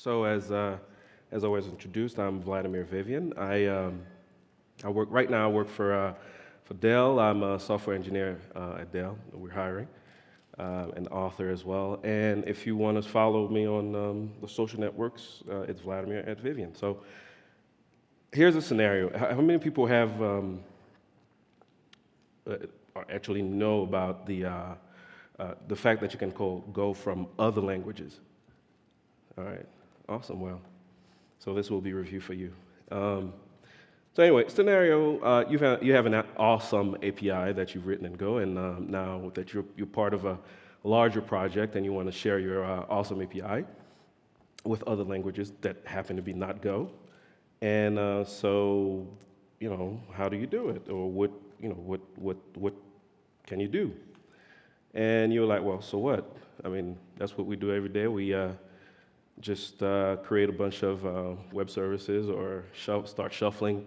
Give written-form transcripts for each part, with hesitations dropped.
As I was introduced, I'm Vladimir Vivien. I work right now. I work for Dell. I'm a software engineer at Dell. We're hiring an author as well. And if you want to follow me on the social networks, it's Vladimir at Vivien. So here's a scenario. How many people have or actually know about the fact that you can go from other languages? All right, awesome. Well, so this will be a review for you. So anyway, scenario, you have an awesome API that you've written in Go, and now that you're part of a larger project and you want to share your awesome API with other languages that happen to be not Go. And so, how do you do it? Or what can you do? And you're like, well, so what? I mean, that's what we do every day. We just create a bunch of web services or start shuffling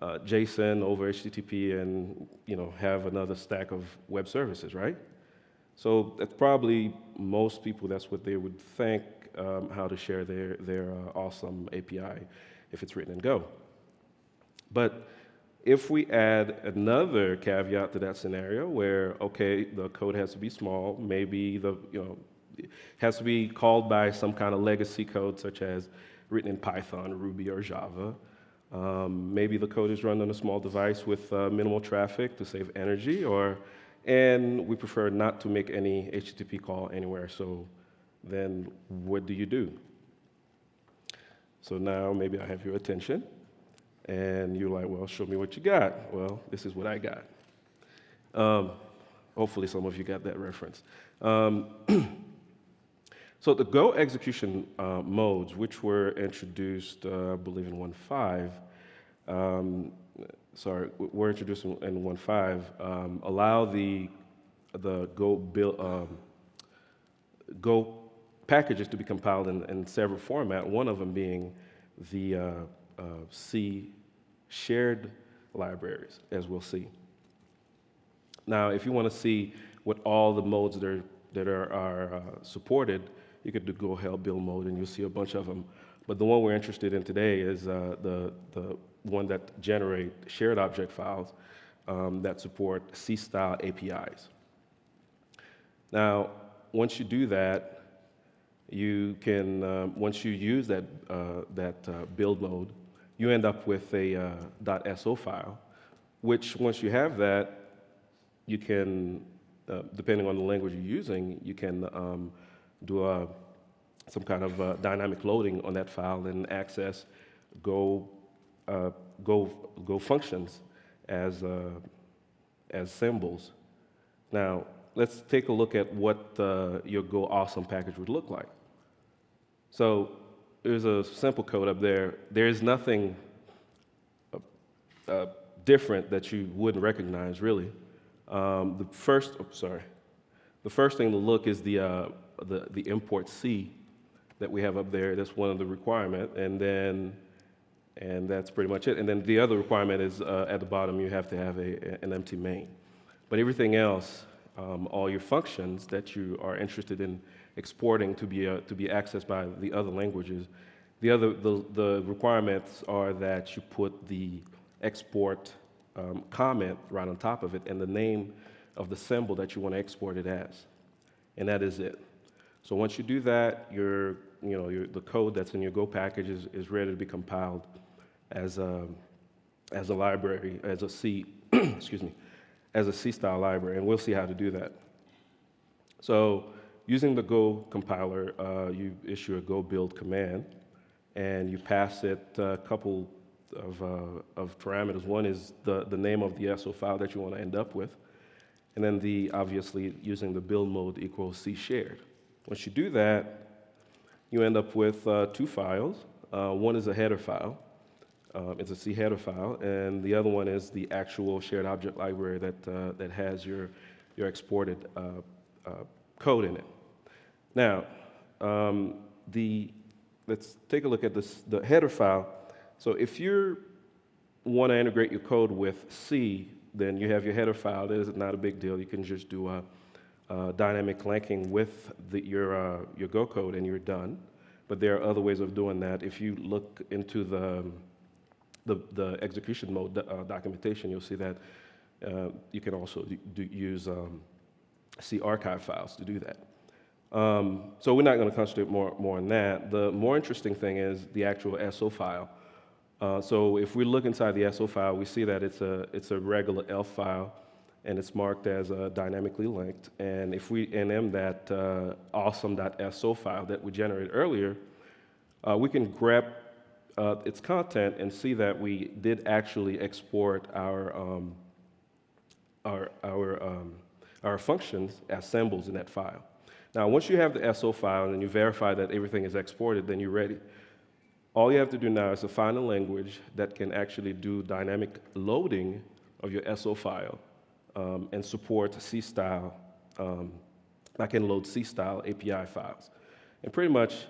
JSON over HTTP and have another stack of web services, right? So that's probably most people, that's what they would think how to share their awesome API if it's written in Go. But if we add another caveat to that scenario where, okay, the code has to be small, maybe it has to be called by some kind of legacy code, such as written in Python, Ruby, or Java. Maybe the code is run on a small device with minimal traffic to save energy, and we prefer not to make any HTTP call anywhere. So then what do you do? So now maybe I have your attention, and you're like, well, show me what you got. Well, this is what I got. Hopefully some of you got that reference. So the Go execution modes, which were introduced, I believe, in 1.5, were introduced in 1.5, allow the Go packages to be compiled in several formats, one of them being the C shared libraries, as we'll see. Now, if you want to see what all the modes that are supported, you could do Go help build mode, and you'll see a bunch of them. But the one we're interested in today is the one that generate shared object files that support C-style APIs. Now, once you do that, you can once you use that build mode, you end up with a .so file, which once you have that, you can, depending on the language you're using, you can do some kind of dynamic loading on that file and access Go functions as symbols. Now, let's take a look at what your Go awesome package would look like. So there's a simple code up there. There's nothing different that you wouldn't recognize, really. The first thing to look is the import C that we have up there. That's one of the requirements, and that's pretty much it. And then the other requirement is at the bottom, you have to have an empty main. But everything else, all your functions that you are interested in exporting to be accessed by the other languages, the requirements are that you put the export comment right on top of it and the name of the symbol that you want to export it as, and that is it. So once you do that, the code that's in your Go package is ready to be compiled as a library, as a C, excuse me, as a C-style library, and we'll see how to do that. So using the Go compiler, you issue a Go build command, and you pass it a couple of parameters. One is the name of the SO file that you want to end up with, and then obviously using the build mode equals C shared. Once you do that, you end up with two files. One is a header file. It's a C header file, and the other one is the actual shared object library that has your exported code in it. Now, let's take a look at the header file. So if you want to integrate your code with C, then you have your header file. That is not a big deal. You can just do dynamic linking with your Go code, and you're done. but there are other ways of doing that. If you look into the execution mode documentation, you'll see that you can also use C archive files to do that. So we're not going to concentrate more on that. The more interesting thing is the actual SO file. So if we look inside the SO file, we see that it's a regular ELF file, and it's marked as dynamically linked. And if we nm that awesome.so file that we generated earlier, we can grab its content and see that we did actually export our functions as symbols in that file. Now, once you have the SO file and you verify that everything is exported, then you're ready. All you have to do now is to find a language that can actually do dynamic loading of your SO file and support C-style, I can load C-style API files. And pretty much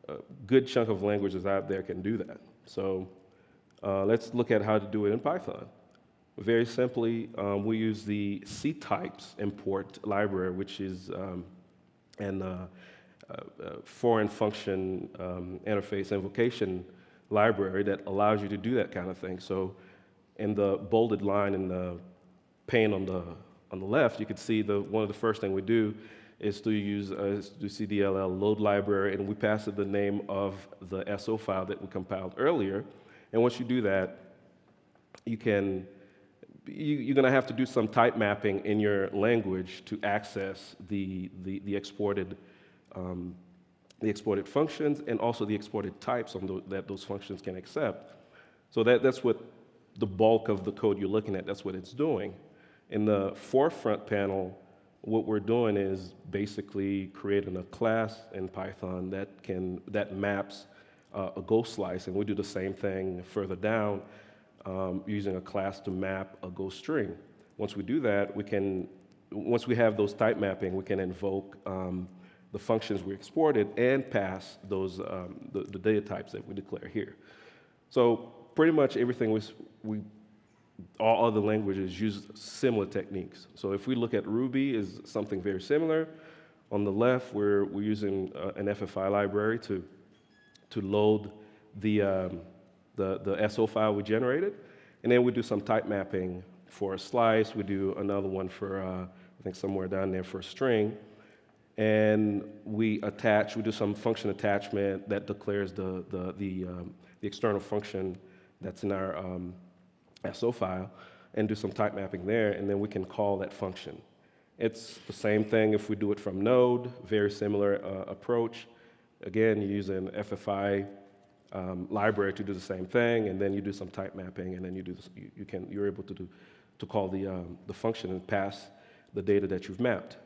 a good chunk of languages out there can do that. So let's look at how to do it in Python. Very simply, we use the C-types import library, which is a foreign function interface invocation library that allows you to do that kind of thing. So in the bolded line in the pane on the left, you can see one of the first thing we do is to use CDLL load library, and we pass it the name of the SO file that we compiled earlier. And once you do that, you're going to have to do some type mapping in your language to access the exported functions and also the exported types that those functions can accept. So that's what the bulk of the code you're looking at, that's what it's doing. In the forefront panel, what we're doing is basically creating a class in Python that maps a Go slice, and we do the same thing further down using a class to map a Go string. Once we do that, once we have those type mapping, we can invoke the functions we exported and pass those the data types that we declare here. So pretty much everything all other languages use similar techniques. So if we look at Ruby, is something very similar. On the left, we're using an FFI library to load the SO file we generated, and then we do some type mapping for a slice. We do another one for I think somewhere down there for a string, and we do some function attachment that declares the external function that's in our SO file, and do some type mapping there, and then we can call that function. It's the same thing if we do it from Node, very similar approach. Again, you use an FFI library to do the same thing, and then you do some type mapping, and then you're able to call the function and pass the data that you've mapped.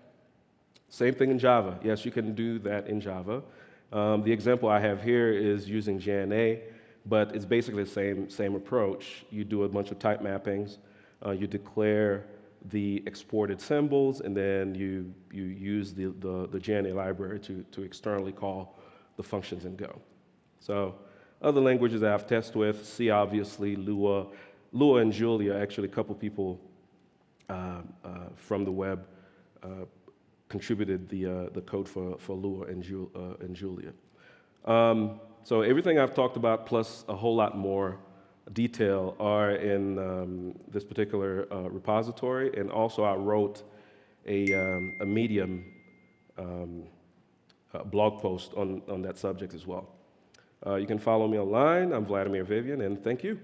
Same thing in Java. Yes, you can do that in Java. The example I have here is using JNA, but it's basically the same approach. You do a bunch of type mappings, you declare the exported symbols, and then you use the JNA library to externally call the functions in Go. So other languages that I've tested with, C obviously, Lua and Julia, actually a couple people from the web contributed the code for Lua and Julia. So everything I've talked about plus a whole lot more detail are in this particular repository, and also I wrote a Medium blog post on that subject as well. You can follow me online. I'm Vladimir Vivien, and thank you.